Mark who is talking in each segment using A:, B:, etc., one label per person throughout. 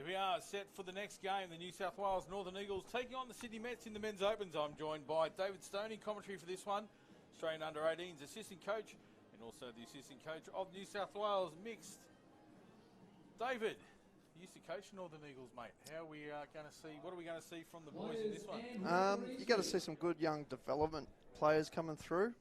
A: So we are set for the next game. The New South Wales Northern Eagles taking on the Sydney Mets in the Men's Opens. I'm joined by David Stoney, commentary for this one. Australian Under-18s assistant coach and also the assistant coach of New South Wales Mixed. David, you used to coach Northern Eagles, mate. How are we going to see? What are we going to see from the boys in this one?
B: You got to see some good young development players coming through.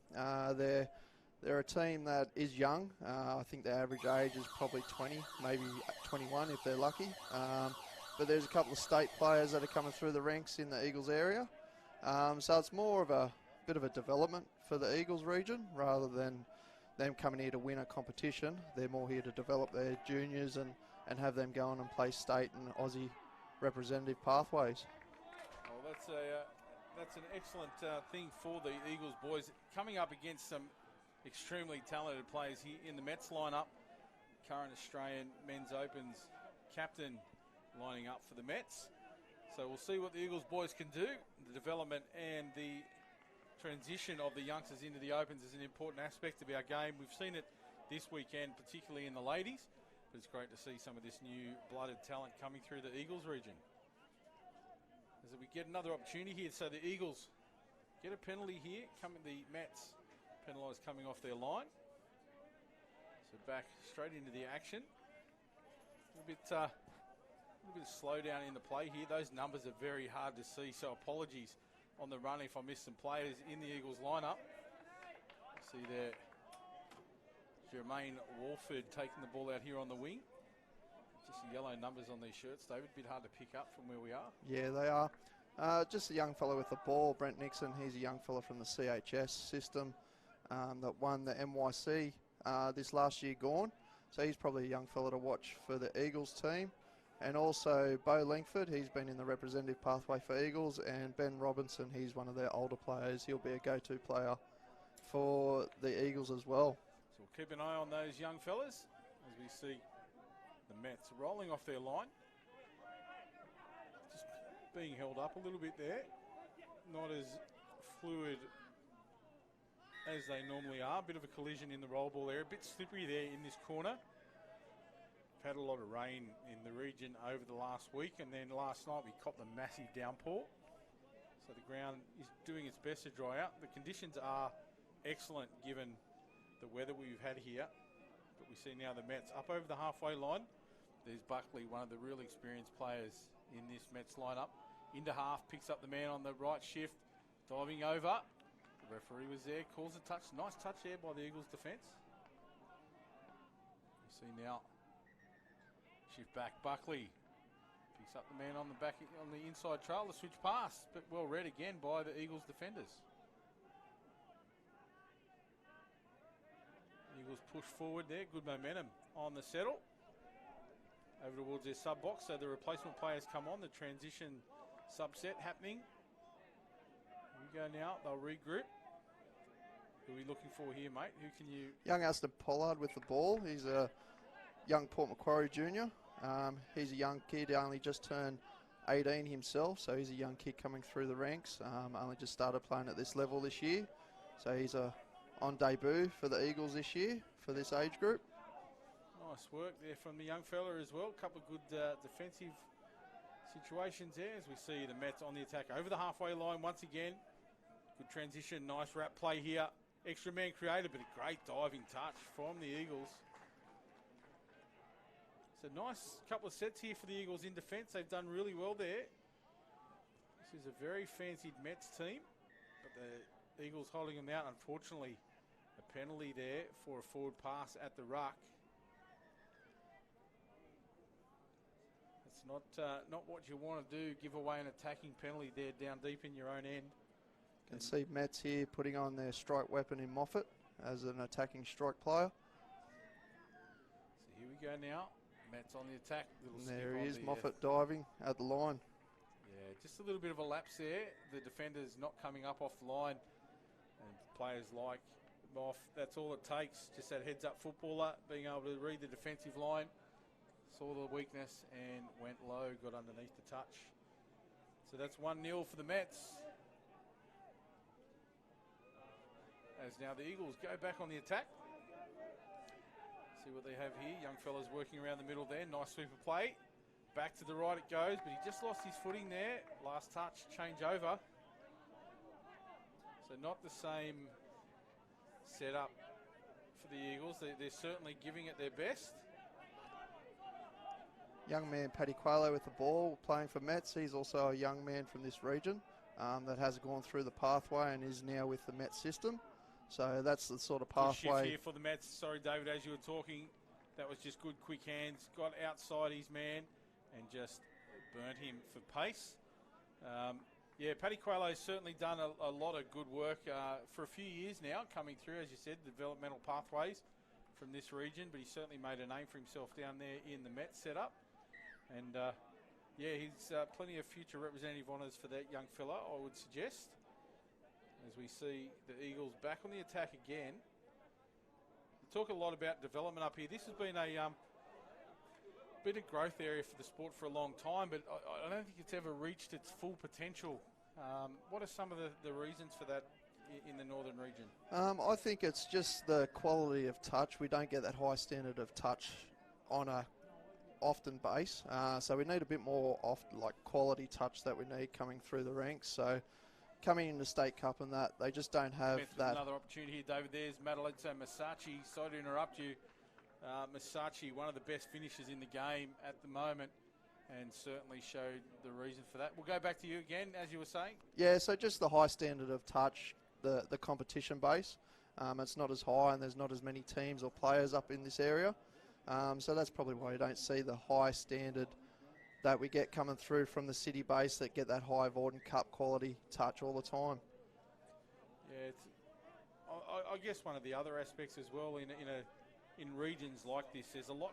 B: They're a team that is young. I think the average age is probably 20, maybe 21 if they're lucky. But there's a couple of state players that are coming through the ranks in the Eagles area. So it's more of a bit of a development for the Eagles region rather than them coming here to win a competition. They're more here to develop their juniors and have them go on and play state and Aussie representative pathways.
A: Well, that's an excellent thing for the Eagles boys. Coming up against some extremely talented players here in the Mets lineup. Current Australian Men's Opens captain lining up for the Mets. So we'll see what the Eagles boys can do. The development and the transition of the youngsters into the Opens is an important aspect of our game. We've seen it this weekend, particularly in the ladies, but it's great to see some of this new blooded talent coming through the Eagles region. As we get another opportunity here, so the Eagles get a penalty here. The Mets penalised coming off their line. So back straight into the action. A little bit of slowdown in the play here. Those numbers are very hard to see, so apologies on the run if I missed some players in the Eagles lineup. See there, Jermaine Walford taking the ball out here on the wing. Just the yellow numbers on these shirts, David. A bit hard to pick up from where we are.
B: Yeah, they are. Just a young fellow with the ball, Brent Nixon. He's a young fellow from the CHS system that won the NYC this last year gone. So he's probably a young fellow to watch for the Eagles team. And also Bo Langford, he's been in the representative pathway for Eagles. And Ben Robinson, he's one of their older players. He'll be a go-to player for the Eagles as well.
A: So we'll keep an eye on those young fellas as we see the Mets rolling off their line. Just being held up a little bit there. Not as fluid as they normally are. A bit of a collision in the roll ball area. A bit slippery there in this corner. We've had a lot of rain in the region over the last week, and then last night we copped a massive downpour. So the ground is doing its best to dry out. The conditions are excellent given the weather we've had here. But we see now the Mets up over the halfway line. There's Buckley, one of the real experienced players in this Mets lineup. Into half, picks up the man on the right shift, diving over. The referee was there, calls a touch. Nice touch there by the Eagles defence. You see now, shift back, Buckley picks up the man on the back on the inside trail. The switch pass, but well read again by the Eagles defenders. Eagles push forward there, good momentum on the settle. Over towards their sub box, so the replacement players come on. The transition subset happening. Here we go now. They'll regroup. Who are we looking for here, mate? Who can you?
B: Young Aston Pollard with the ball. He's a young Port Macquarie junior. He's a young kid. Only just turned 18 himself, so he's a young kid coming through the ranks. Only just started playing at this level this year, so he's on debut for the Eagles this year for this age group.
A: Nice work there from the young fella as well. A couple of good defensive situations there as we see the Mets on the attack over the halfway line once again. Good transition, nice wrap play here. Extra man created, but a great diving touch from the Eagles. It's a nice couple of sets here for the Eagles in defence. They've done really well there. This is a very fancied Mets team, but the Eagles holding them out. Unfortunately, a penalty there for a forward pass at the ruck. It's not what you want to do, give away an attacking penalty there down deep in your own end.
B: You can see Mets here putting on their strike weapon in Moffat as an attacking strike player.
A: So here we go now. Mets on the attack.
B: And there he is, Moffat diving at the line.
A: Yeah, just a little bit of a lapse there. The defenders not coming up off the line. And players like Moff, that's all it takes. Just that heads-up footballer, being able to read the defensive line. Saw the weakness and went low, got underneath the touch. So that's 1-0 for the Mets. As now the Eagles go back on the attack. See what they have here. Young fellas working around the middle there. Nice sweep of play. Back to the right it goes, but he just lost his footing there. Last touch, change over. So not the same setup for the Eagles. They're certainly giving it their best.
B: Young man Paddy Quayle with the ball, playing for Mets. He's also a young man from this region that has gone through the pathway and is now with the Mets system. So that's the sort of pathway.
A: Good shift here for the Mets. Sorry, David, as you were talking, that was just good, quick hands. Got outside his man and just burnt him for pace. Yeah, Paddy Quayle has certainly done a lot of good work for a few years now, coming through, as you said, developmental pathways from this region, but he certainly made a name for himself down there in the Mets setup. And yeah, he's plenty of future representative honours for that young fella, I would suggest. As we see the Eagles back on the attack again. We talk a lot about development up here. This has been a bit of growth area for the sport for a long time, but I don't think it's ever reached its full potential. What are some of the reasons for that in the northern region?
B: I think it's just the quality of touch. We don't get that high standard of touch on a often base, so we need a bit more quality touch that we need coming through the ranks. So coming into State Cup and that, they just don't have that.
A: Another opportunity here, David. There's Madeletto Masachi. Sorry to interrupt you. Masachi, one of the best finishers in the game at the moment, and certainly showed the reason for that. We'll go back to you again, as you were saying.
B: Yeah, so just the high standard of touch, the competition base. It's not as high and there's not as many teams or players up in this area. So that's probably why you don't see the high standard that we get coming through from the city base that get that high Vorden Cup quality touch all the time.
A: Yeah, I guess one of the other aspects as well in regions like this, there's a lot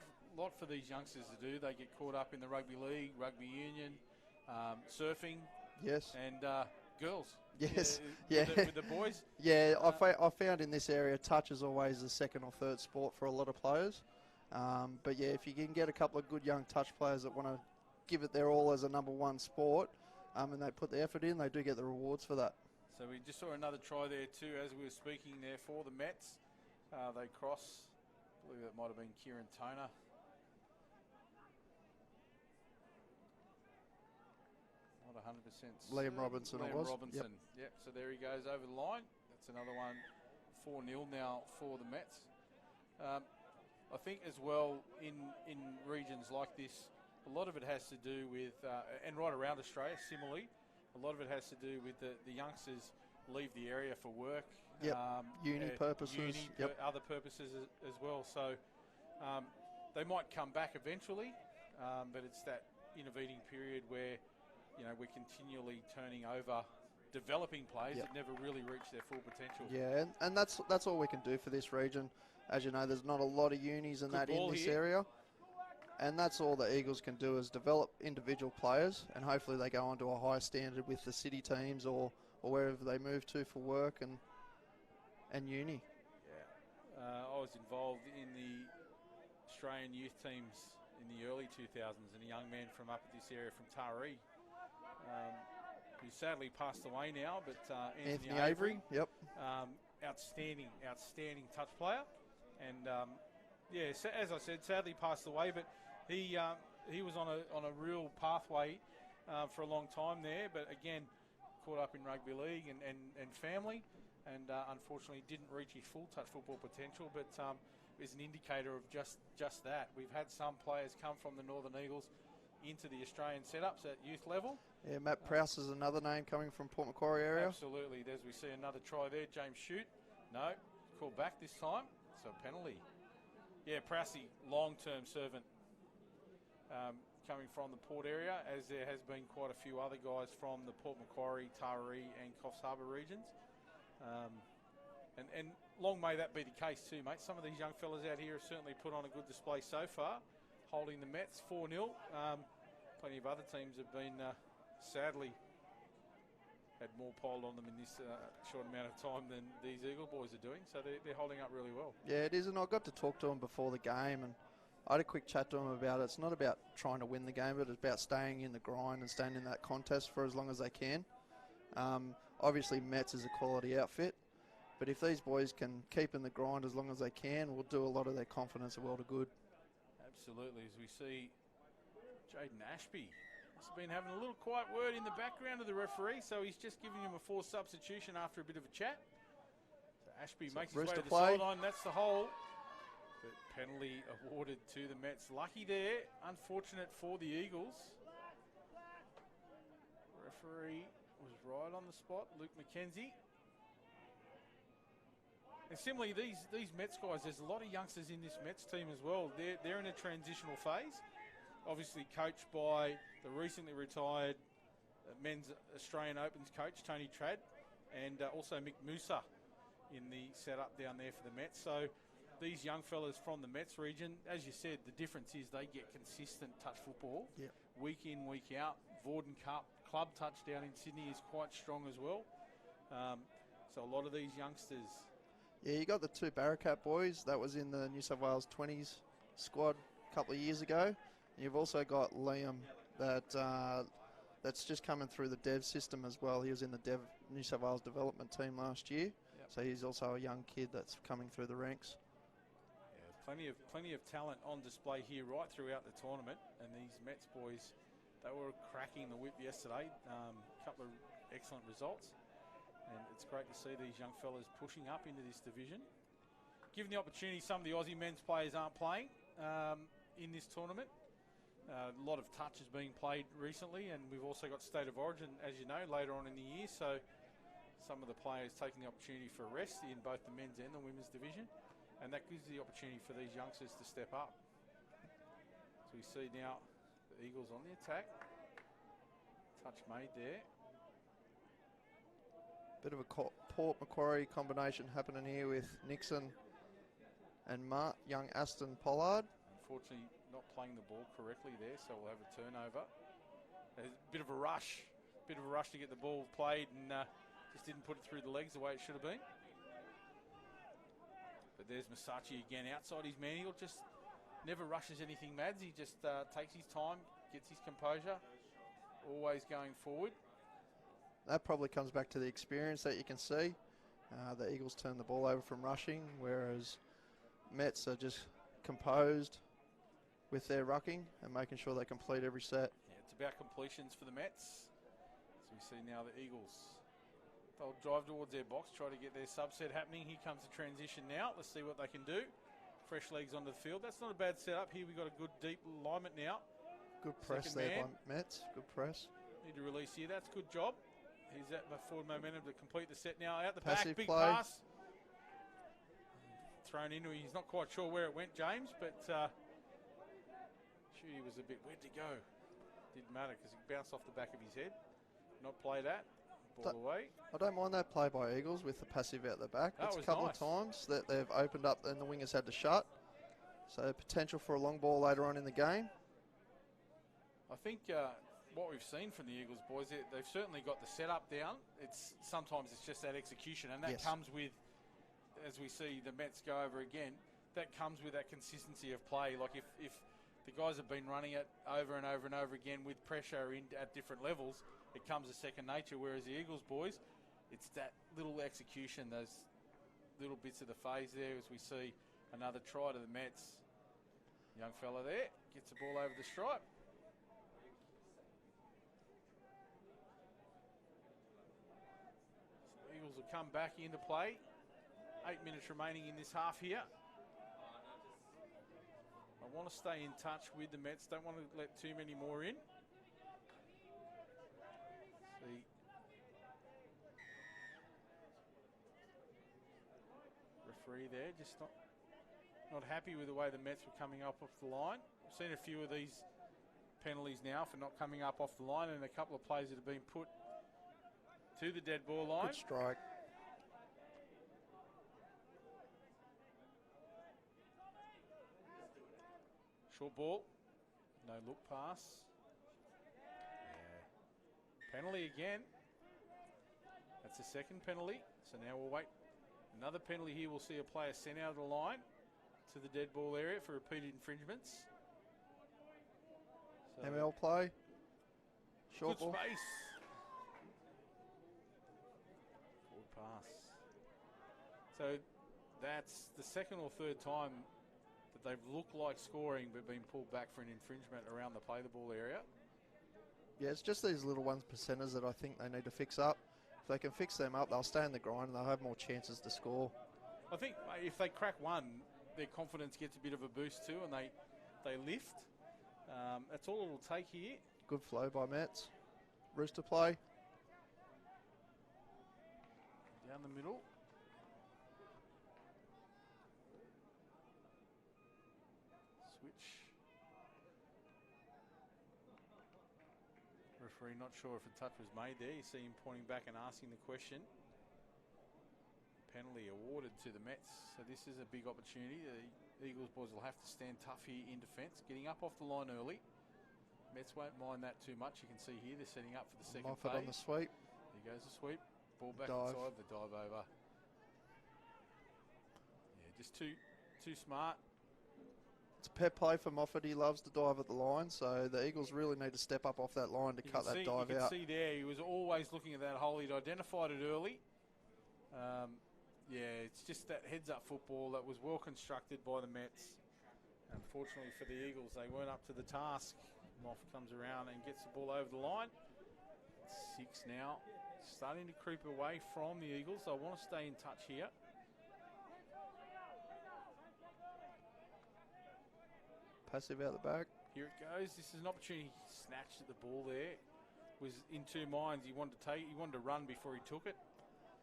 A: for these youngsters to do. They get caught up in the rugby league, rugby union, surfing,
B: yes,
A: and girls.
B: Yes,
A: with the boys.
B: Yeah, I found in this area touch is always the second or third sport for a lot of players. But yeah, if you can get a couple of good young touch players that want to give it their all as a number one sport, and they put the effort in, they do get the rewards for that.
A: So we just saw another try there too, as we were speaking there for the Mets. They cross. I believe that might have been Kieran Toner. Not 100%.
B: Liam Robinson it was.
A: Liam Robinson. Yep. So there he goes over the line. That's another one. 4-0 now for the Mets. I think as well in regions like this, a lot of it has to do with, and right around Australia, similarly, a lot of it has to do with the youngsters leave the area for work.
B: Yep. Uni purposes.
A: Other purposes as well. So they might come back eventually, but it's that intervening period where we're continually turning over developing players that never really reach their full potential.
B: Yeah, and that's all we can do for this region. As you know, there's not a lot of unis and that in this area. And that's all the Eagles can do is develop individual players, and hopefully they go on to a higher standard with the city teams or wherever they move to for work and uni.
A: Yeah, I was involved in the Australian youth teams in the early 2000s, and a young man from up at this area from Taree, who sadly passed away now, but Anthony Avery.
B: Yep.
A: Outstanding touch player, and as I said, sadly passed away, but he was on a real pathway for a long time there, but again caught up in rugby league and family, and unfortunately didn't reach his full touch football potential, but is an indicator of just that. We've had some players come from the Northern Eagles into the Australian setups at youth level.
B: Yeah, Matt Prowse is another name coming from Port Macquarie area.
A: Absolutely. As we see another try there, James Shute. No, called back this time, so penalty. Yeah, Prowse, long-term servant coming from the Port area, as there has been quite a few other guys from the Port Macquarie, Taree and Coffs Harbour regions. And long may that be the case too, mate. Some of these young fellas out here have certainly put on a good display so far, holding the Mets 4-0. Plenty of other teams have been, sadly, had more piled on them in this short amount of time than these Eagle boys are doing. So they're holding up really well. Yeah,
B: it is, and I got to talk to them before the game, and I had a quick chat to them about it. It's not about trying to win the game, but it's about staying in the grind and staying in that contest for as long as they can. Obviously, Mets is a quality outfit, but if these boys can keep in the grind as long as they can, we'll do a lot of their confidence a world of good.
A: Absolutely, as we see Jaden Ashby must have been having a little quiet word in the background of the referee, so he's just giving him a forced substitution after a bit of a chat. So Ashby makes his way to the sideline. That's the hole. But penalty awarded to the Mets. Lucky there. Unfortunate for the Eagles. Referee was right on the spot, Luke McKenzie. And similarly, these Mets guys, there's a lot of youngsters in this Mets team as well. They're in a transitional phase. Obviously coached by the recently retired men's Australian Opens coach, Tony Trad, and also Mick Musa in the setup down there for the Mets. So these young fellas from the Mets region, as you said, the difference is they get consistent touch football week in, week out. Vorden Cup club touch down in Sydney is quite strong as well. So a lot of these youngsters.
B: Yeah, you got the 2 Barracat boys. That was in the New South Wales 20s squad a couple of years ago. You've also got Liam that's just coming through the dev system as well. He was in the New South Wales development team last year. So he's also a young kid that's coming through the ranks.
A: Yeah, plenty of talent on display here right throughout the tournament. And these Mets boys, they were cracking the whip yesterday. A couple of excellent results. And it's great to see these young fellas pushing up into this division. Given the opportunity, some of the Aussie men's players aren't playing in this tournament. A lot of touch is being played recently, and we've also got State of Origin, as you know, later on in the year. So some of the players taking the opportunity for a rest in both the men's and the women's division. And that gives the opportunity for these youngsters to step up. So we see now the Eagles on the attack. Touch made there.
B: Bit of a Port Macquarie combination happening here with Nixon and young Aston Pollard.
A: Unfortunately, not playing the ball correctly there, so we'll have a turnover. There's a bit of a rush to get the ball played, and just didn't put it through the legs the way it should have been. But there's Masachi again outside his man. He'll just never rushes anything, Mads. He just takes his time, gets his composure, always going forward.
B: That probably comes back to the experience that you can see. The Eagles turn the ball over from rushing, whereas Mets are just composed with their rucking and making sure they complete every set.
A: Yeah, it's about completions for the Mets. So we see now the Eagles. They'll drive towards their box, try to get their subset happening. Here comes the transition now. Let's see what they can do. Fresh legs onto the field. That's not a bad setup. Here we've got a good deep alignment now.
B: Good press there by Mets. Good press.
A: Need to release here. That's a good job. Here's that forward momentum to complete the set now. Out the
B: Passive
A: back, big
B: play.
A: pass. Thrown into, he's not quite sure where it went, James, but shoot, he was a bit wet to go. Didn't matter because it bounced off the back of his head. Not play that. Ball away.
B: I don't mind that play by Eagles with the passive out the back. It's a couple of times that they've opened up and the wingers had to shut. So potential for a long ball later on in the game.
A: I think what we've seen from the Eagles boys, they've certainly got the setup down. Sometimes it's just that execution, and that comes with, as we see the Mets go over again, that comes with that consistency of play. Like if the guys have been running it over and over and over again with pressure at different levels, it comes as second nature. Whereas the Eagles boys, it's that little execution, those little bits of the phase there, as we see another try to the Mets. Young fella there gets the ball over the stripe. Eagles will come back into play. 8 minutes remaining in this half here. I want to stay in touch with the Mets. Don't want to let too many more in. See. Referee there, just not happy with the way the Mets were coming up off the line. We've seen a few of these penalties now for not coming up off the line, and a couple of plays that have been put to the dead ball line.
B: Good strike.
A: Short ball. No look pass. Yeah. Penalty again. That's the second penalty. So now we'll wait. Another penalty here. We'll see a player sent out of the line to the dead ball area for repeated infringements. So
B: ML play. Short
A: good
B: ball.
A: Space. Pass. So that's the second or third time that they've looked like scoring but been pulled back for an infringement around the play the ball area.
B: Yeah, it's just these little ones percenters that I think they need to fix up. If they can fix them up, they'll stay in the grind and they'll have more chances to score.
A: I think if they crack one, their confidence gets a bit of a boost too, and they lift. That's all it'll take here.
B: Good flow by Mets. Rooster play.
A: Down the middle. Switch. Referee not sure if a touch was made there. You see him pointing back and asking the question. Penalty awarded to the Mets. So this is a big opportunity. The Eagles boys will have to stand tough here in defence. Getting up off the line early. Mets won't mind that too much. You can see here they're setting up for the second
B: Moffat
A: phase.
B: on the sweep.
A: Here goes the sweep. Ball back
B: Dive.
A: inside. The dive over. Yeah, just too smart.
B: It's a pet play for Moffat. He loves to dive at the line, so the Eagles really need to step up off that line to cut that dive
A: you
B: out.
A: can see there, he was always looking at that hole. He'd identified it early. Yeah, it's just that heads-up football that was well constructed by the Mets. Unfortunately for the Eagles, they weren't up to the task. Moff comes around and gets the ball over the line. 6 now. Starting to creep away from the Eagles. I want to stay in touch here.
B: Passive out the back.
A: Here it goes. This is an opportunity. He snatched at the ball there. Was in two minds. He wanted to run before he took it.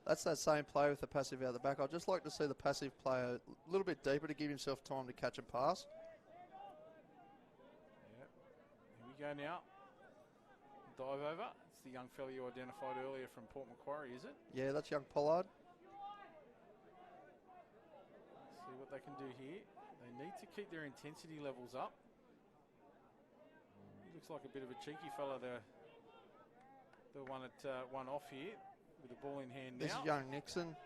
B: That's that same play with the passive out the back. I'd just like to see the passive player a little bit deeper to give himself time to catch and pass.
A: Yeah. Here we go now. Dive over. It's the young fella you identified earlier from Port Macquarie, is it?
B: Yeah, that's young Pollard.
A: See what they can do here. They need to keep their intensity levels up. Looks like a bit of a cheeky fella, the one at one off here. With the ball in hand now.
B: This is young Nixon,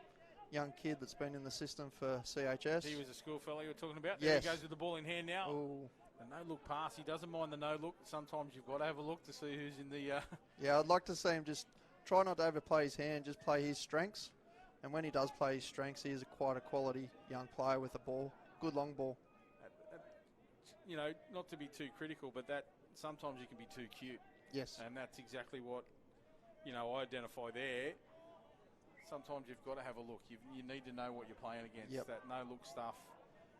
B: young kid that's been in the system for CHS.
A: He was a school fella you were talking about.
B: Yes.
A: There he goes with the ball in hand now.
B: Ooh.
A: A no-look pass. He doesn't mind the no-look. Sometimes you've got to have a look to see who's in the...
B: Yeah, I'd like to see him just try not to overplay his hand, just play his strengths. And when he does play his strengths, he is quite a quality young player with the ball. Good long ball.
A: You know, not to be too critical, but that sometimes you can be too cute.
B: Yes.
A: And that's exactly what, I identify there. Sometimes you've got to have a look. You need to know what you're playing against.
B: Yep.
A: That no-look stuff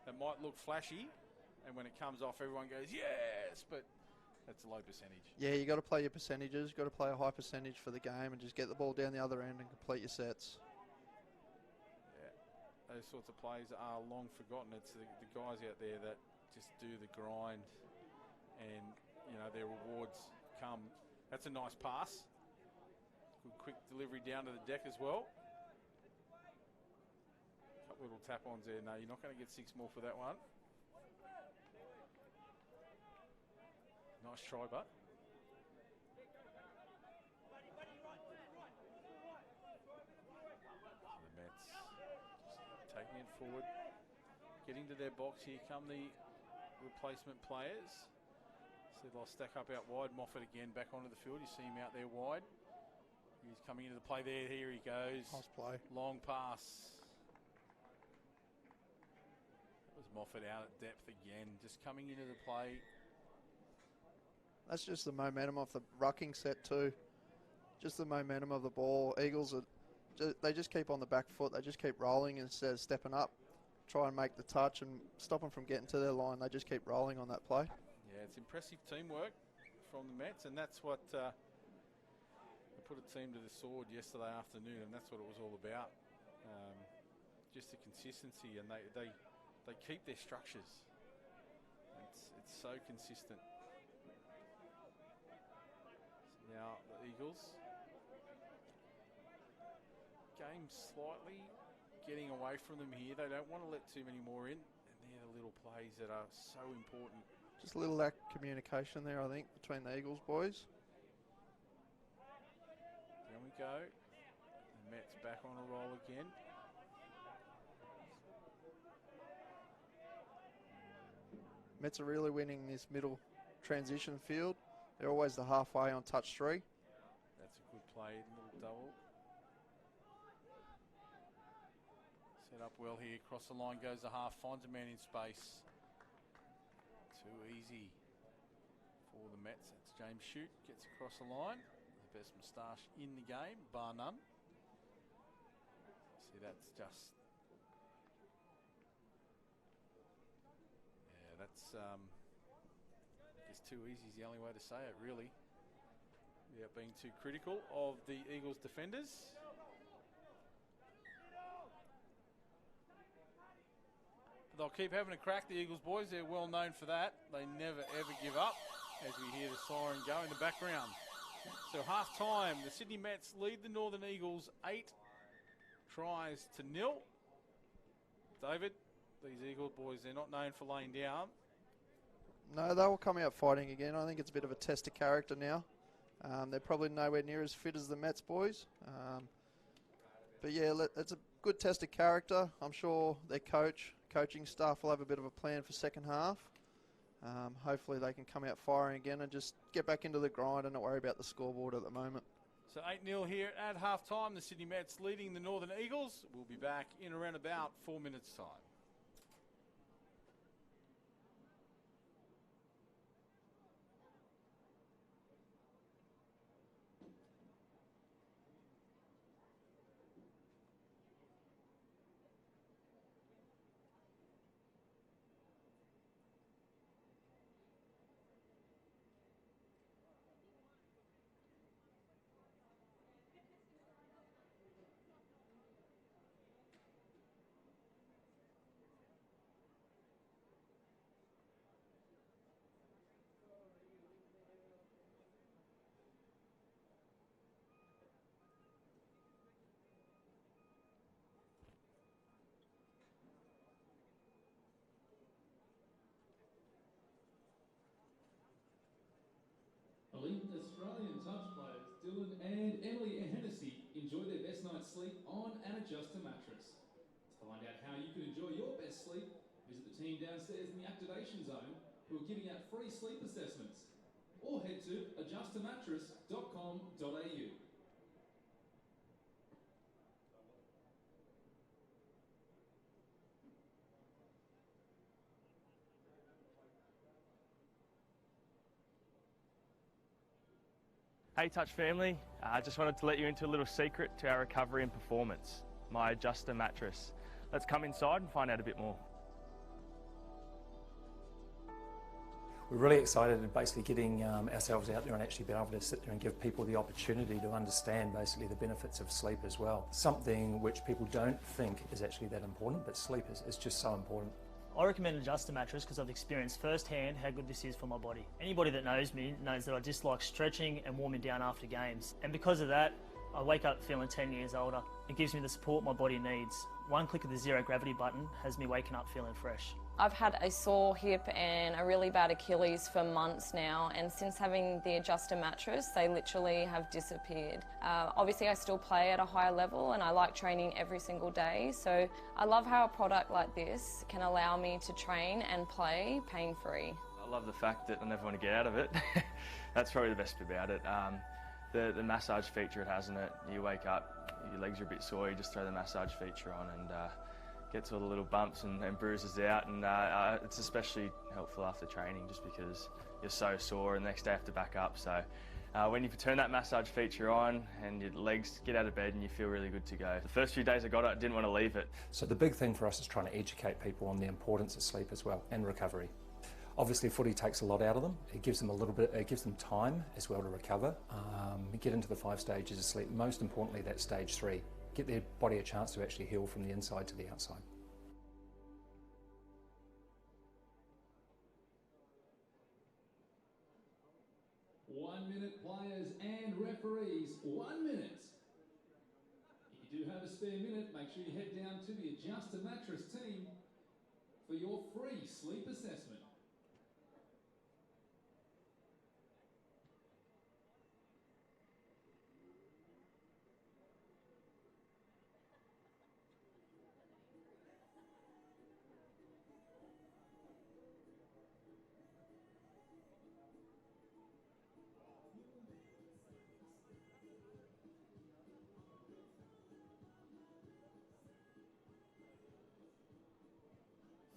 A: that might look flashy, and when it comes off, everyone goes, yes, but that's a low percentage.
B: Yeah, you got to play your percentages. Got to play a high percentage for the game and just get the ball down the other end and complete your sets.
A: Yeah, those sorts of plays are long forgotten. It's the guys out there that just do the grind, and, their rewards come. That's a nice pass. Good quick delivery down to the deck as well. Couple little tap-ons there. No, you're not going to get 6 more for that one. Nice try, but. The Mets just taking it forward. Getting to their box. Here come the replacement players. So they'll stack up out wide. Moffat again back onto the field. You see him out there wide. He's coming into the play there. Here he goes.
B: Nice play.
A: Long pass. That was Moffat out at depth again. Just coming into the play.
B: That's just the momentum of the rucking set too. Just the momentum of the ball. Eagles, they just keep on the back foot. They just keep rolling instead of stepping up. Try and make the touch and stop them from getting to their line. They just keep rolling on that play.
A: Yeah, it's impressive teamwork from the Mets, and that's what... they put a team to the sword yesterday afternoon, and that's what it was all about. Just the consistency, and they keep their structures. It's so consistent. So now the Eagles, game slightly getting away from them here. They don't want to let too many more in, and they're the little plays that are so important.
B: Just a little lack of communication there, I think, between the Eagles boys.
A: There we go. The Mets back on a roll again.
B: Mets are really winning this middle transition field. They're always the halfway on touch 3.
A: That's a good play, little double. Set up well here, across the line goes the half, finds a man in space. Too easy for the Mets. That's James Shute, gets across the line. The best moustache in the game, bar none. See, that's just... Yeah, that's... I guess too easy is the only way to say it, really. Without being too critical of the Eagles defenders. They'll keep having a crack, the Eagles boys. They're well known for that. They never, ever give up, as we hear the siren go in the background. So half-time, the Sydney Mets lead the Northern Eagles 8 tries to 0. David, these Eagles boys, they're not known for laying down.
B: No, they will come out fighting again. I think it's a bit of a test of character now. They're probably nowhere near as fit as the Mets boys. But yeah, it's a good test of character. I'm sure their coaching staff will have a bit of a plan for second half. Hopefully they can come out firing again and just get back into the grind and not worry about the scoreboard at the moment.
A: So 8-0 here at half-time. The Sydney Mets leading the Northern Eagles. We'll be back in around about 4 minutes' time.
C: Elite Australian touch players Dylan and Emily Hennessy enjoy their best night's sleep on an adjuster mattress. To find out how you can enjoy your best sleep, visit the team downstairs in the activation zone who are giving out free sleep assessments. Or head to adjustermattress.com.au.
D: Hey Touch family, I just wanted to let you into a little secret to our recovery and performance, my adjuster mattress. Let's come inside and find out a bit more.
E: We're really excited at basically getting ourselves out there and actually being able to sit there and give people the opportunity to understand basically the benefits of sleep as well. Something which people don't think is actually that important, but sleep is just so important.
F: I recommend an adjuster mattress because I've experienced firsthand how good this is for my body. Anybody that knows me knows that I dislike stretching and warming down after games. And because of that, I wake up feeling 10 years older. It gives me the support my body needs. One click of the zero gravity button has me waking up feeling fresh.
G: I've had a sore hip and a really bad Achilles for months now, and since having the adjuster mattress, they literally have disappeared. Obviously I still play at a high level and I like training every single day, so I love how a product like this can allow me to train and play pain-free.
D: I love the fact that I never want to get out of it. That's probably the best bit about it. The massage feature it has in it, you wake up, your legs are a bit sore, you just throw the massage feature on and gets all the little bumps and bruises out, and it's especially helpful after training just because you're so sore and the next day you have to back up. So when you turn that massage feature on and your legs get out of bed and you feel really good to go. The first few days I got it, I didn't want to leave it.
E: So the big thing for us is trying to educate people on the importance of sleep as well and recovery. Obviously footy takes a lot out of them. It gives them it gives them time as well to recover. Get into the 5 stages of sleep, most importantly that stage 3. Get their body a chance to actually heal from the inside to the outside.
C: One minute, players and referees. 1 minute. If you do have a spare minute, make sure you head down to the adjuster mattress team for your free sleep assessment.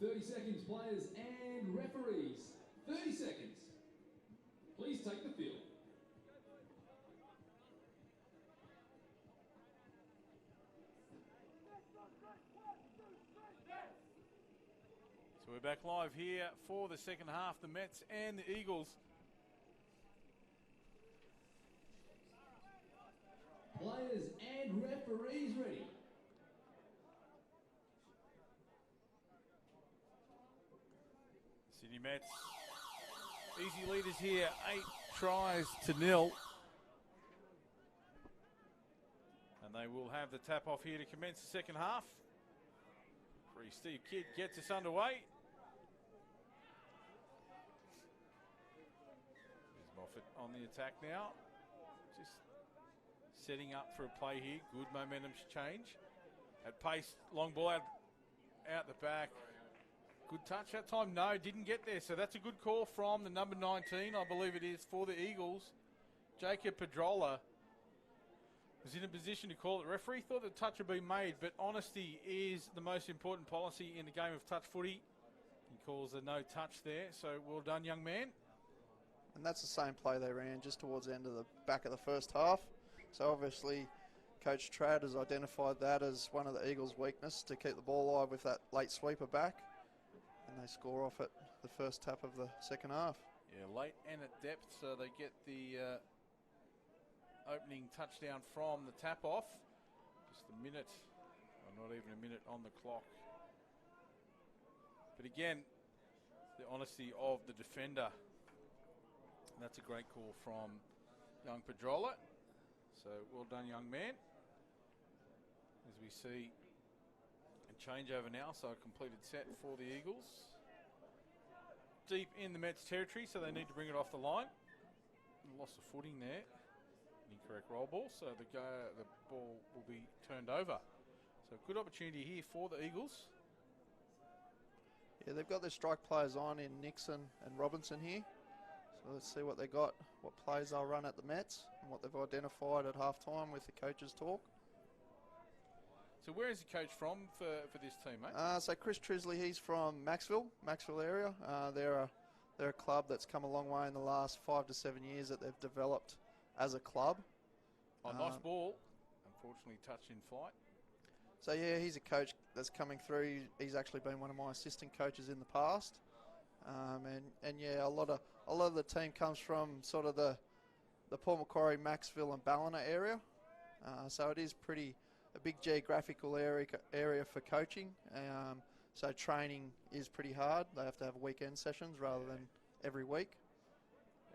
C: .30 seconds, players and referees. 30 seconds. Please take the field.
A: So we're back live here for the second half, the Mets and the Eagles.
C: Players and referees ready.
A: Sydney Mets, easy leaders here, 8-0. And they will have the tap off here to commence the second half. Steve Kidd gets us underway. There's Moffat on the attack now. Just setting up for a play here. Good momentum change. At pace, long ball out the back. Good touch that time. No, didn't get there. So that's a good call from the number 19, I believe it is, for the Eagles. Jacob Pedrola was in a position to call it. The referee thought the touch had been made, but honesty is the most important policy in the game of touch footy. He calls a no touch there, so well done, young man.
B: And that's the same play they ran just towards the end of the back of the first half. So obviously Coach Trad has identified that as one of the Eagles' weakness, to keep the ball alive with that late sweeper back. And they score off at the first tap of the second half.
A: Yeah, late and at depth, so they get the opening touchdown from the tap off. Just a minute, or not even a minute on the clock. But again, the honesty of the defender. That's a great call from young Pedrola. So well done, young man. As we see a changeover now, so a completed set for the Eagles. Deep in the Mets territory, so they need to bring it off the line. Loss of footing there. Incorrect roll ball, so the ball will be turned over. So good opportunity here for the Eagles.
B: Yeah, they've got their strike players on in Nixon and Robinson here. So let's see what they got, what plays they'll run at the Mets, and what they've identified at halftime with the coaches' talk.
A: So where is the coach from for this team, mate?
B: So Chris Trisley, he's from Maxville area. They're a club that's come a long way in the last 5 to 7 years that they've developed as a club.
A: Oh, nice ball. Unfortunately, touch in flight.
B: So yeah, he's a coach that's coming through. He's actually been one of my assistant coaches in the past. And yeah, a lot of the team comes from sort of the Port Macquarie, Maxville and Ballina area. So it is a big geographical area for coaching. So training is pretty hard. They have to have weekend sessions rather than every week.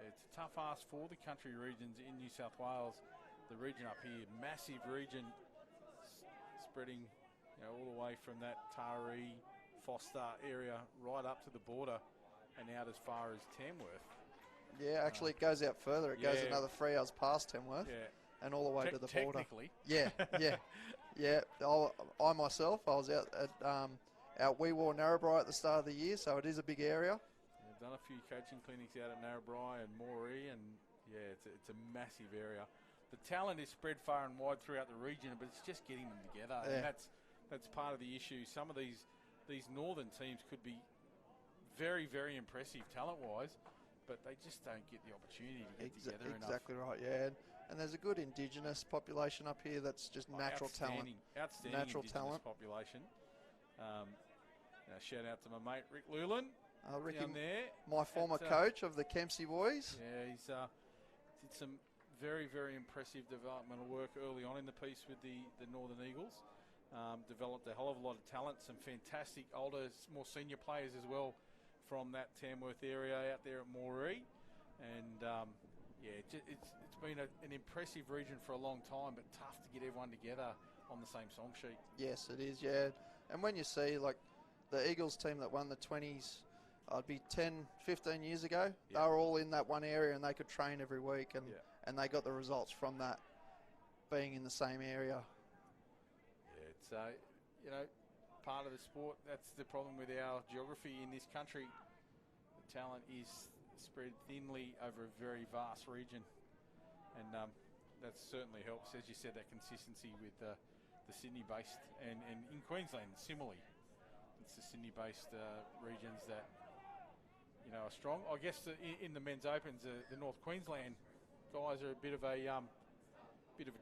A: It's a tough ask for the country regions in New South Wales. The region up here, massive region, spreading all the way from that Taree, Foster area right up to the border and out as far as Tamworth.
B: Yeah, actually it goes out further. It goes another 3 hours past Tamworth and all the way to the border.
A: Technically.
B: Yeah. I myself, I was out at Weewar Narrabri at the start of the year, so it is a big area.
A: I've done a few coaching clinics out at Narrabri and Moree, and yeah, it's a massive area. The talent is spread far and wide throughout the region, but it's just getting them together.
B: Yeah.
A: And that's part of the issue. Some of these northern teams could be very, very impressive talent-wise, but they just don't get the opportunity to get together enough.
B: Exactly right, yeah. And there's a good Indigenous population up here that's just natural talent.
A: Outstanding
B: natural
A: Indigenous
B: talent.
A: population. Shout out to my mate Rick Lulin
B: Ricky,
A: down there.
B: my former coach of the Kempsey boys.
A: Yeah, he's did some very, very impressive developmental work early on in the piece with the Northern Eagles. Developed a hell of a lot of talent, some fantastic older, more senior players as well from that Tamworth area out there at Moree. And it's been an impressive region for a long time, but tough to get everyone together on the same song sheet.
B: Yes, it is, yeah. And when you see like the Eagles team that won the 20s, it'd be 10, 15 years ago, they were all in that one area and they could train every week and they got the results from that being in the same area.
A: Yeah, it's part of the sport. That's the problem with our geography in this country. The talent is spread thinly over a very vast region, and that certainly helps, as you said, that consistency with the Sydney-based and in Queensland similarly. It's the Sydney-based regions that you know, are strong. I guess in the men's opens, the North Queensland guys are a bit of a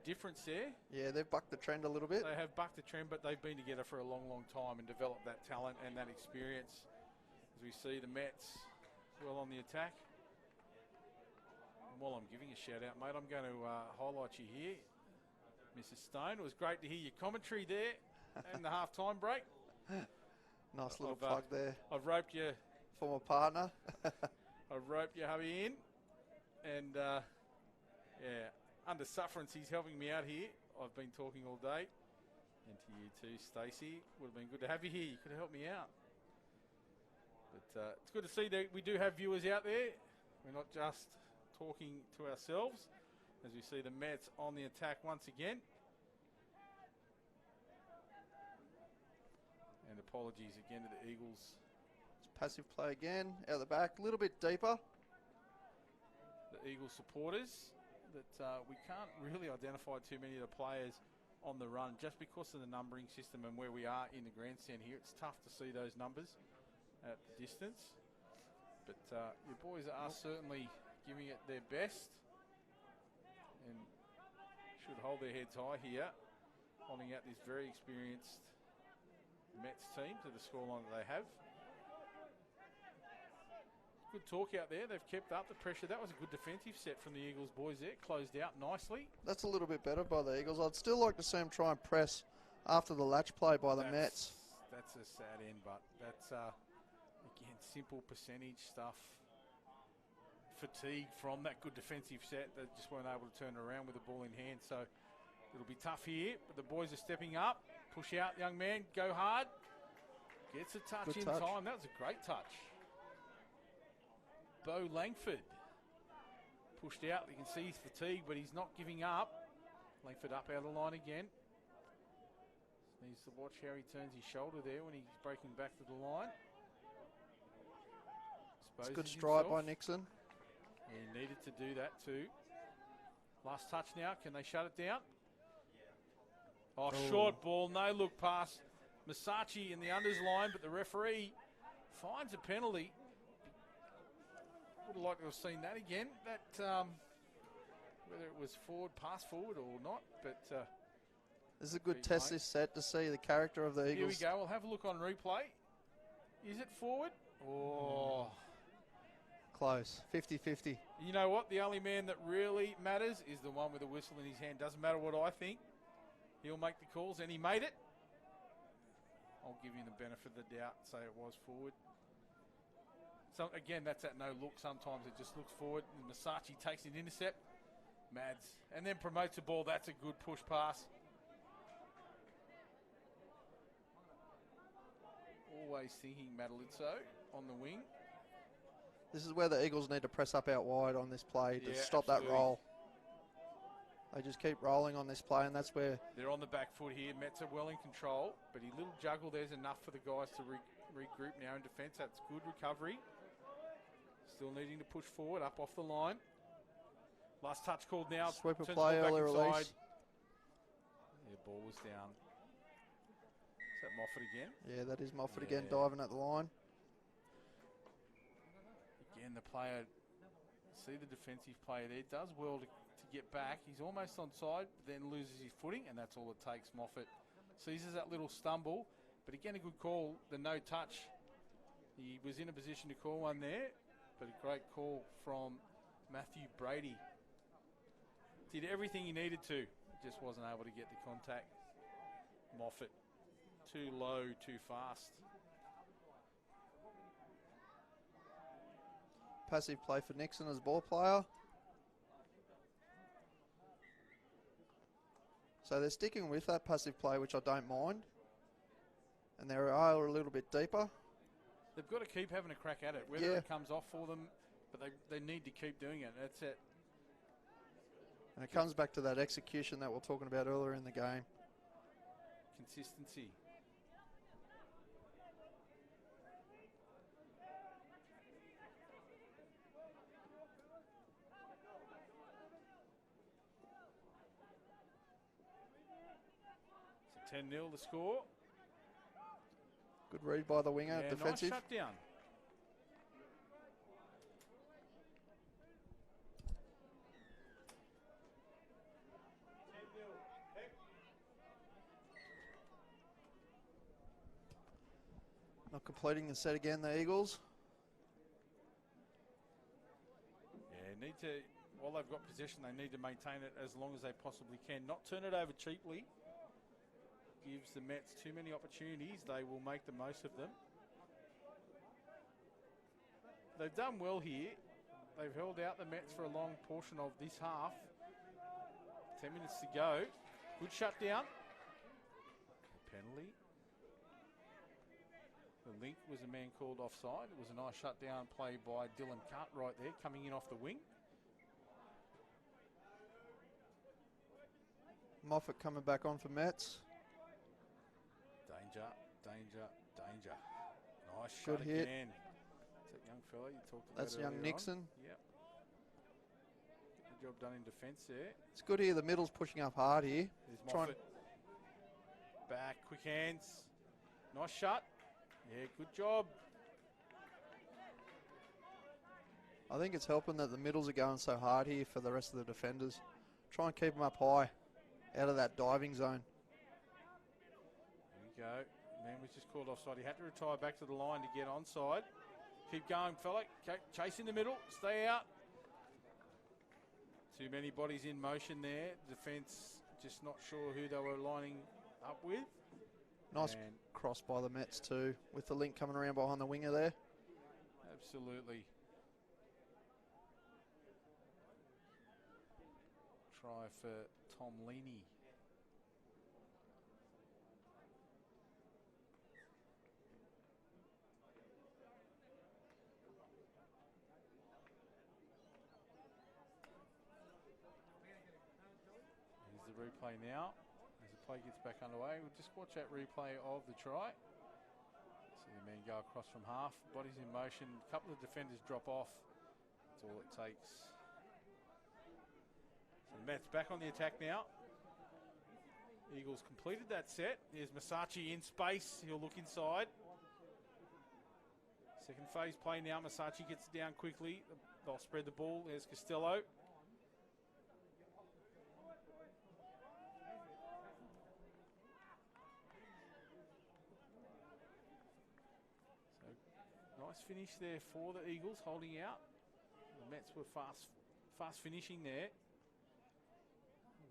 A: difference there.
B: Yeah, they've bucked the trend a little bit.
A: They have bucked the trend, but they've been together for a long, long time and developed that talent and that experience. As we see the Mets well on the attack. And while I'm giving a shout out, mate, I'm going to highlight you here, Mrs. Stone. It was great to hear your commentary there in the half-time break.
B: Nice little plug there.
A: I've roped you.
B: Former partner.
A: I've roped your hubby in. And, yeah, under sufferance, he's helping me out here. I've been talking all day. And to you too, Stacey. Would have been good to have you here. You could have helped me out. But it's good to see that we do have viewers out there. We're not just talking to ourselves. As we see the Mets on the attack once again. And apologies again to the Eagles.
B: It's passive play again, out the back, a little bit deeper.
A: The Eagles supporters, that we can't really identify too many of the players on the run just because of the numbering system and where we are in the grandstand here. It's tough to see those numbers at the distance. But your boys are certainly giving it their best and should hold their heads high here, holding out this very experienced Mets team to the scoreline that they have. Good talk out there. They've kept up the pressure. That was a good defensive set from the Eagles boys there. Closed out nicely.
B: That's a little bit better by the Eagles. I'd still like to see them try and press after the latch play by the Mets.
A: That's a sad end, but that's, again, simple percentage stuff. Fatigue from that good defensive set. They just weren't able to turn it around with the ball in hand. So it'll be tough here, but the boys are stepping up. Push out, young man. Go hard. Gets a touch in time. That was a great touch. Bo Langford pushed out. You can see he's fatigued, but he's not giving up. Langford up out of the line again. Needs to watch how he turns his shoulder there when he's breaking back to the line.
B: It's a good strike by Nixon.
A: He needed to do that too. Last touch now. Can they shut it down? Oh, short ball. No look pass. Masachi in the unders line, but the referee finds a penalty. Would have liked to have seen that again. That whether it was pass forward or not, but
B: this is a good test this set to see the character of the Eagles.
A: Here we go. We'll have a look on replay. Is it forward? Oh,
B: close. 50-50.
A: You know what? The only man that really matters is the one with a whistle in his hand. Doesn't matter what I think. He'll make the calls, and he made it. I'll give him the benefit of the doubt and say it was forward. So again, that's that no look. Sometimes it just looks forward. And Masachi takes an intercept. Mads. And then promotes the ball. That's a good push pass. Always thinking Madalitso on the wing.
B: This is where the Eagles need to press up out wide on this play to stop that roll. They just keep rolling on this play, and that's where...
A: They're on the back foot here. Mets are well in control, but a little juggle there's enough for the guys to regroup now in defence. That's good recovery. Still needing to push forward, up off the line. Last touch called now.
B: Sweeper play, early release.
A: Yeah, ball was down. Is that Moffat again?
B: Yeah, that is Moffat again, diving at the line.
A: Again, the player, see the defensive player there, does well to get back. He's almost onside, but then loses his footing, and that's all it takes. Moffat seizes that little stumble, but again, a good call, the no touch. He was in a position to call one there, but a great call from Matthew Brady. Did everything he needed to, just wasn't able to get the contact. Moffat, too low, too fast.
B: Passive play for Nixon as ball player. So they're sticking with that passive play, which I don't mind. And they are a little bit deeper.
A: They've got to keep having a crack at it, whether it comes off for them, but they need to keep doing it. That's it.
B: And it comes back to that execution that we were talking about earlier in the game.
A: Consistency. So 10-0 the score.
B: Good read by the winger, defensive.
A: Nice shutdown.
B: Not completing the set again, the Eagles.
A: Yeah, need to, while they've got possession, they need to maintain it as long as they possibly can. Not turn it over cheaply. Gives the Mets too many opportunities. They will make the most of them. They've done well here. They've held out the Mets for a long portion of this half. 10 minutes to go. Good shutdown. Penalty. The link was a man called offside. It was a nice shutdown play by Dylan Cartwright there, coming in off the wing.
B: Moffat coming back on for Mets.
A: Danger, danger, danger. Nice
B: Good
A: shot
B: hit.
A: again. It's that young fella you talked about.
B: That's young
A: earlier
B: Nixon.
A: on. Yep. Good job done in defence there.
B: It's good here. The middle's pushing up hard here.
A: There's Moffat. Back, quick hands. Nice shot. Yeah, good job.
B: I think it's helping that the middles are going so hard here for the rest of the defenders. Try and keep them up high, out of that diving zone.
A: Here we go. Man was just called offside. He had to retire back to the line to get onside. Keep going, fella. Okay, chase in the middle. Stay out. Too many bodies in motion there. Defence just not sure who they were lining up with.
B: Nice
A: And
B: cross by the Mets too, with the link coming around behind the winger there.
A: absolutely. Try for Tom Leaney. Here's the replay now. As the play gets back underway, we'll just watch that replay of the try. See the man go across from half, bodies in motion, a couple of defenders drop off. That's all it takes. So the Mets back on the attack now. Eagles completed that set. There's Masachi in space. He'll look inside. Second phase play now. Masachi gets it down quickly. They'll spread the ball. There's Costello. So nice finish there for the Eagles, holding out. The Mets were fast finishing there.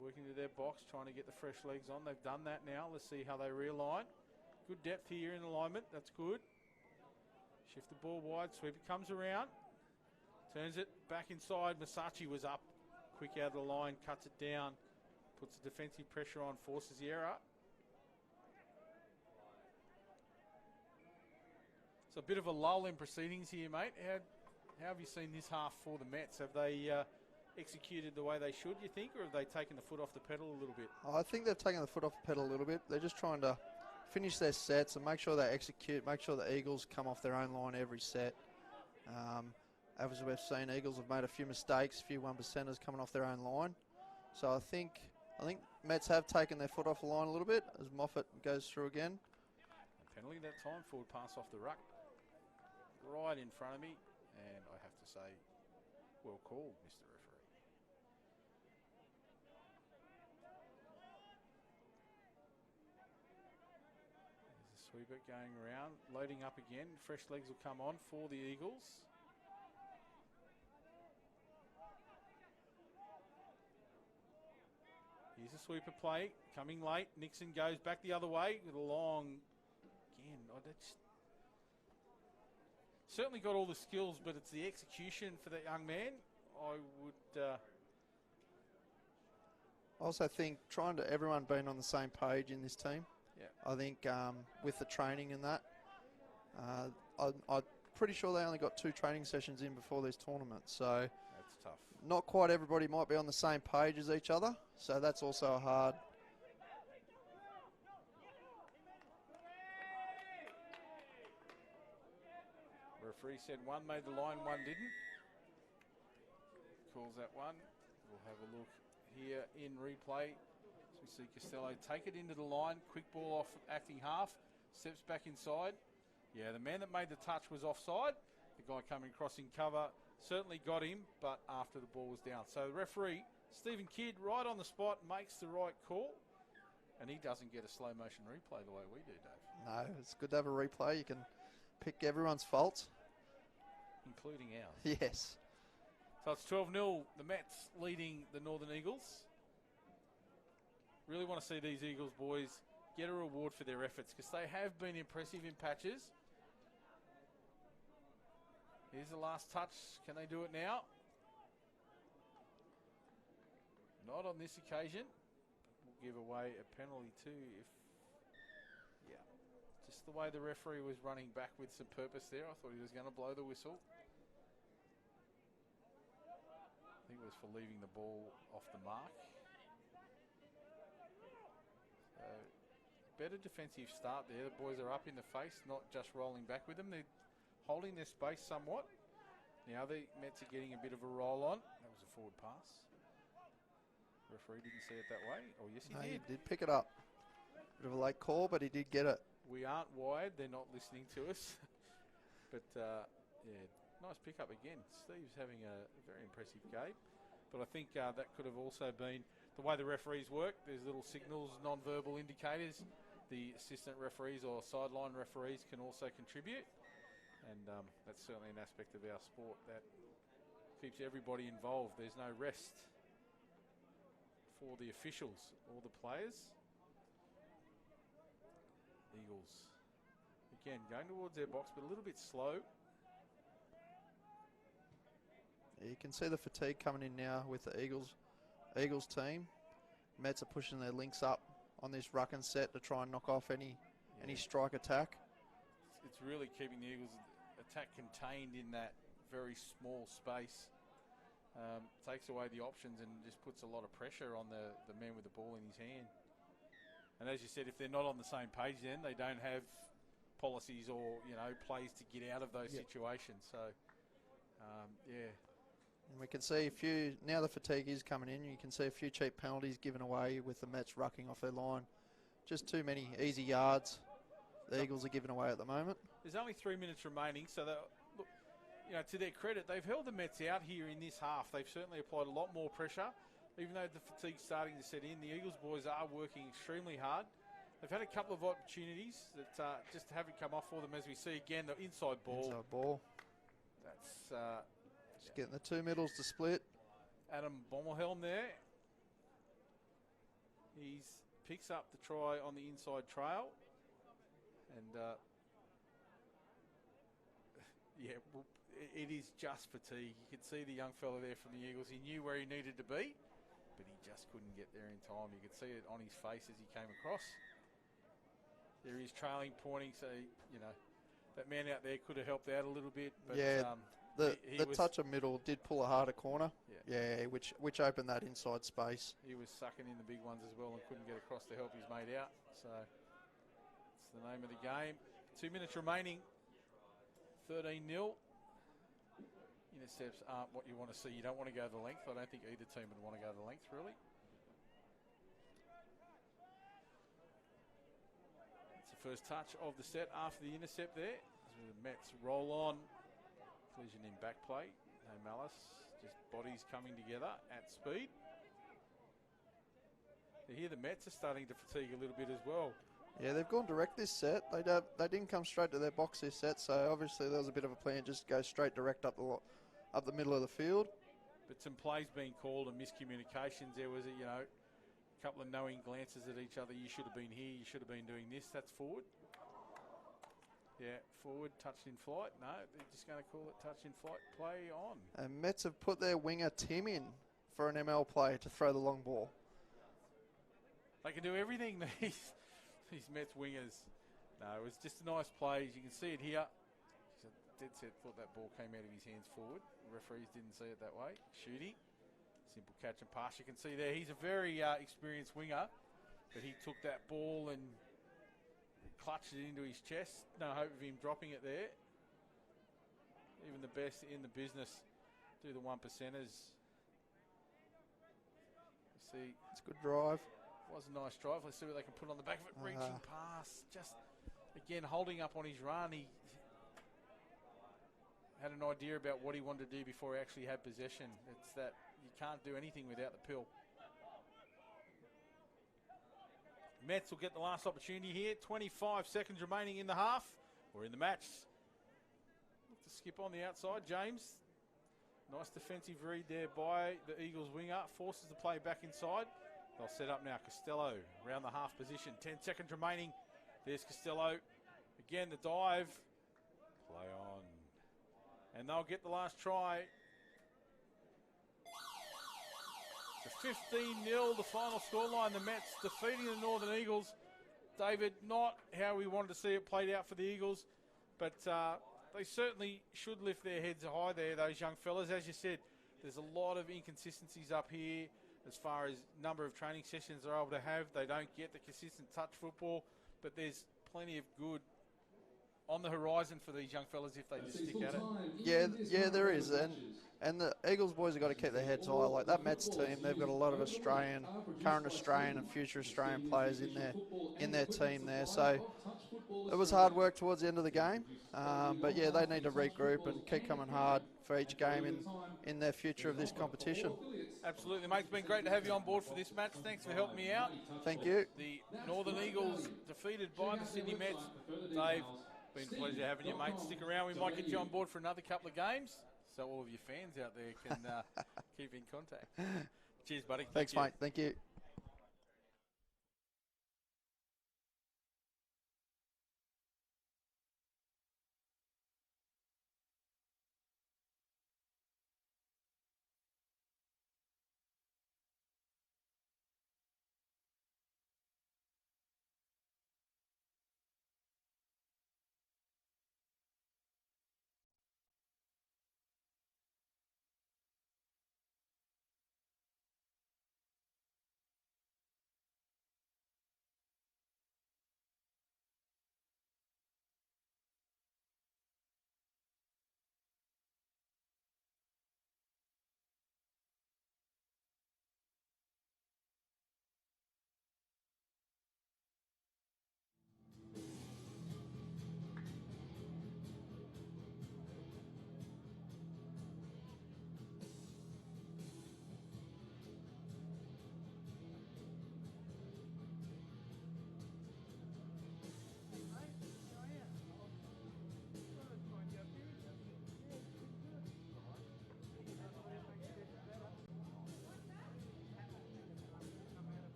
A: Working to their box, trying to get the fresh legs on. They've done that now. Let's see how they realign. Good depth here in alignment. That's good. Shift the ball wide. Sweeper comes around. Turns it back inside. Masachi was up. Quick out of the line. Cuts it down. Puts the defensive pressure on. Forces the error. It's a bit of a lull in proceedings here, mate. How have you seen this half for the Mets? Have they executed the way they should, you think, or have they taken the foot off the pedal a little bit?
B: I think they've taken the foot off the pedal a little bit. They're just trying to finish their sets and make sure they execute, make sure the Eagles come off their own line every set. As we've seen, Eagles have made a few mistakes, a few 1%ers coming off their own line. So I think Mets have taken their foot off the line a little bit as Moffat goes through again.
A: A penalty that time, forward pass off the ruck. Right in front of me, and I have to say, well called, Mr. Referee. There's a sweeper going around, loading up again. Fresh legs will come on for the Eagles. Here's a sweeper play, coming late. Nixon goes back the other way with a long, again, that's certainly got all the skills, but it's the execution for that young man. I would...
B: I also think everyone being on the same page in this team.
A: Yeah.
B: I think with the training and that, I'm pretty sure they only got 2 training sessions in before this tournament. So
A: That's tough.
B: not quite everybody might be on the same page as each other. So that's also hard.
A: Referee said one made the line, one didn't. Calls that one. We'll have a look here in replay. So we see Costello take it into the line. Quick ball off acting half. Steps back inside. Yeah, the man that made the touch was offside. The guy coming across in cover certainly got him, but after the ball was down. So the referee, Stephen Kidd, right on the spot, makes the right call. And he doesn't get a slow motion replay the way we do, Dave.
B: No, it's good to have a replay. You can pick everyone's faults.
A: Including ours.
B: Yes.
A: So it's 12-0, the Mets leading the Northern Eagles. Really want to see these Eagles boys get a reward for their efforts because they have been impressive in patches. Here's the last touch. Can they do it now? Not on this occasion. We'll give away a penalty too if... Yeah. Just the way the referee was running back with some purpose there. I thought he was going to blow the whistle. I think it was for leaving the ball off the mark. So, better defensive start there. The boys are up in the face, not just rolling back with them. They're holding their space somewhat. Now the Mets are getting a bit of a roll on. That was a forward pass. Referee didn't see it that way. Oh, yes, he did.
B: He did pick it up. Bit of a late call, but he did get it.
A: We aren't wired. They're not listening to us. But, yeah, nice pickup again. Steve's having a very impressive game. But I think that could have also been the way the referees work. There's little signals, non-verbal indicators. The assistant referees or sideline referees can also contribute. And that's certainly an aspect of our sport that keeps everybody involved. There's no rest for the officials or the players. Eagles, again, going towards their box, but a little bit slow.
B: Yeah, you can see the fatigue coming in now with the Eagles team. Mets are pushing their links up on this ruck and set to try and knock off any strike attack.
A: It's really keeping the Eagles' attack contained in that very small space. Takes away the options and just puts a lot of pressure on the man with the ball in his hand. And as you said, if they're not on the same page, then they don't have policies or plays to get out of those situations. So, yeah.
B: And we can see a few, now the fatigue is coming in, you can see a few cheap penalties given away with the Mets rucking off their line. Just too many easy yards the Eagles are giving away at the moment.
A: There's only 3 minutes remaining, so that, look, to their credit, they've held the Mets out here in this half. They've certainly applied a lot more pressure. Even though the fatigue's starting to set in, the Eagles boys are working extremely hard. They've had a couple of opportunities that just haven't come off for them, as we see again, the inside ball.
B: Inside ball.
A: That's...
B: just getting the two middles to split.
A: Adam Bommelhelm there. He picks up the try on the inside trail. And, yeah, well, it is just fatigue. You could see the young fella there from the Eagles. He knew where he needed to be, but he just couldn't get there in time. You could see it on his face as he came across. There he is trailing, pointing, so, that man out there could have helped out a little bit. But,
B: yeah, the touch of middle did pull a harder corner. Yeah, which opened that inside space.
A: He was sucking in the big ones as well and couldn't get across to help his mate out. So, it's the name of the game. 2 minutes remaining. 13-0. Intercepts aren't what you want to see. You don't want to go the length. I don't think either team would want to go the length, really. It's the first touch of the set after the intercept there. As the Mets roll on. Collision in back play. No malice. Just bodies coming together at speed. Here the Mets are starting to fatigue a little bit as well.
B: Yeah, they've gone direct this set. They didn't come straight to their box this set, so obviously there was a bit of a plan just to go straight direct up the middle of the field.
A: But some plays being called and miscommunications. There was a couple of knowing glances at each other. You should have been here. You should have been doing this. That's forward. Yeah, forward, touched in flight. No, they're just going to call it touch in flight. Play on.
B: And Mets have put their winger Tim in for an ML play to throw the long ball.
A: They can do everything, these Mets wingers. No, it was just a nice play. As you can see it here. Dead set, thought that ball came out of his hands forward. The referees didn't see it that way. Shooty. Simple catch and pass. You can see there, he's a very experienced winger, but he took that ball and clutched it into his chest. No hope of him dropping it there. Even the best in the business do the 1%ers. You see,
B: it's a good drive.
A: Was a nice drive. Let's see what they can put on the back of it. Reaching pass. Just, again, holding up on his run. He had an idea about what he wanted to do before he actually had possession. It's that you can't do anything without the pill. Mets will get the last opportunity here. 25 seconds remaining in the half. Or in the match. skip on the outside. James, nice defensive read there by the Eagles winger. Forces the play back inside. They'll set up now. Costello around the half position. 10 seconds remaining. There's Costello. Again, the dive. Play on. And they'll get the last try. It's a 15-0, the final scoreline. The Mets defeating the Northern Eagles. David, not how we wanted to see it played out for the Eagles, but they certainly should lift their heads high there, those young fellas. As you said, there's a lot of inconsistencies up here as far as number of training sessions they're able to have. They don't get the consistent touch football, but there's plenty of good on the horizon for these young fellas if they just stick at it.
B: Yeah, there is, and the Eagles boys have got to keep their heads high. Like that Mets team, they've got a lot of current Australian and future Australian players in their team there. So it was hard work towards the end of the game, but yeah, they need to regroup and keep coming hard for each game in their future of this competition.
A: Absolutely, mate. It's been great to have you on board for this match. Thanks for helping me out.
B: Thank you.
A: The Northern Eagles defeated by the Sydney Mets. Dave, been a pleasure having you, mate. Stick around. We might get you on board for another couple of games so all of your fans out there can keep in contact. Cheers, buddy.
B: Thanks, mate. Thank you.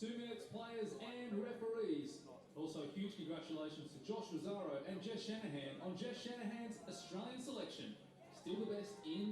C: Minutes, players and referees. Also, huge congratulations to Josh Rosario and Jess Shanahan on Jess Shanahan's Australian selection. Still the best in